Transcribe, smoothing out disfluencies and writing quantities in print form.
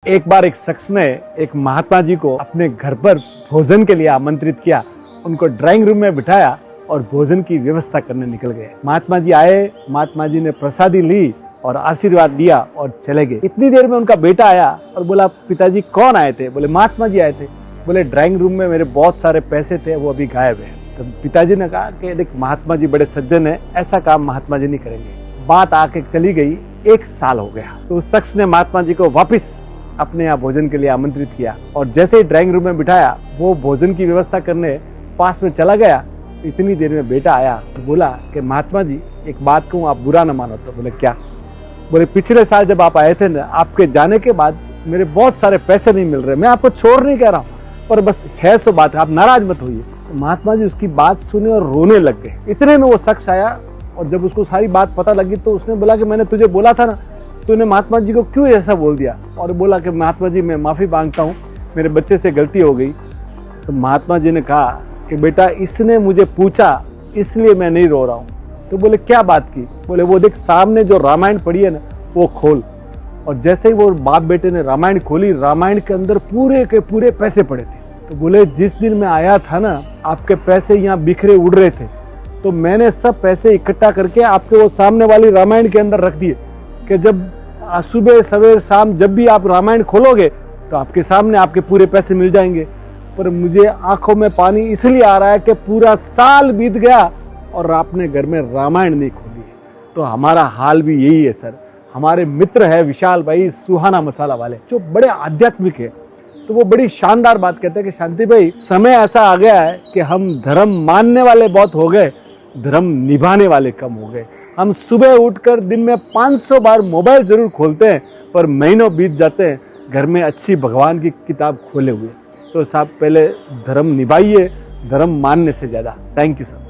एक बार एक शख्स ने एक महात्मा जी को अपने घर पर भोजन के लिए आमंत्रित किया। उनको ड्राइंग रूम में बिठाया और भोजन की व्यवस्था करने निकल गए। महात्मा जी आए, महात्मा जी ने प्रसादी ली और आशीर्वाद दिया और चले गए। इतनी देर में उनका बेटा आया और बोला, पिताजी कौन आए थे? बोले महात्मा जी आए थे। बोले ड्राइंग रूम में मेरे बहुत सारे पैसे थे, वो अभी गायब है। तो पिताजी ने कहा कि देख, महात्मा जी बड़े सज्जन है, ऐसा काम महात्मा जी नहीं करेंगे। बात आके चली गई, 1 साल हो गया। तो उस शख्स ने महात्मा जी को वापिस अपने यहाँ भोजन के लिए आमंत्रित किया और जैसे ही ड्राइंग रूम में बिठाया, वो भोजन की व्यवस्था करने पास में चला गया। इतनी देर में बेटा आया तो बोला कि महात्मा जी एक बात कहूँ, आप बुरा ना मानो तो। बोले क्या? बोले पिछले साल जब आप आए थे ना, आपके जाने के बाद मेरे बहुत सारे पैसे नहीं मिल रहे। मैं आपको छोड़ नहीं कह रहा हूँ, पर बस है सो बात, आप नाराज मत होइए। तो महात्मा जी उसकी बात सुने और रोने लग गए। इतने में वो शख्स आया और जब उसको सारी बात पता लगी तो उसने बोला कि मैंने तुझे बोला था ना, तूने महात्मा जी को क्यों ऐसा बोल दिया? और बोला कि महात्मा जी मैं माफ़ी मांगता हूँ, मेरे बच्चे से गलती हो गई। तो महात्मा जी ने कहा कि बेटा, इसने मुझे पूछा इसलिए मैं नहीं रो रहा हूँ। तो बोले क्या बात की? बोले वो देख, सामने जो रामायण पढ़ी है ना, वो खोल। और जैसे ही वो बाप बेटे ने रामायण खोली, रामायण के अंदर पूरे के पूरे पैसे पड़े थे। तो बोले जिस दिन मैं आया था ना, आपके पैसे यहाँ बिखरे उड़ रहे थे, तो मैंने सब पैसे इकट्ठा करके आपके वो सामने वाली रामायण के अंदर रख दिए कि जब सुबह सवेर शाम जब भी आप रामायण खोलोगे तो आपके सामने आपके पूरे पैसे मिल जाएंगे। पर मुझे आंखों में पानी इसलिए आ रहा है कि पूरा साल बीत गया और आपने घर में रामायण नहीं खोली। तो हमारा हाल भी यही है सर। हमारे मित्र है विशाल भाई सुहाना मसाला वाले, जो बड़े आध्यात्मिक है, तो वो बड़ी शानदार बात कहते हैं कि शांति भाई, समय ऐसा आ गया है कि हम धर्म मानने वाले बहुत हो गए, धर्म निभाने वाले कम हो गए। हम सुबह उठकर दिन में 500 बार मोबाइल जरूर खोलते हैं, पर महीनों बीत जाते हैं घर में अच्छी भगवान की किताब खोले हुए। तो साहब, पहले धर्म निभाइए, धर्म मानने से ज़्यादा। Thank you sir.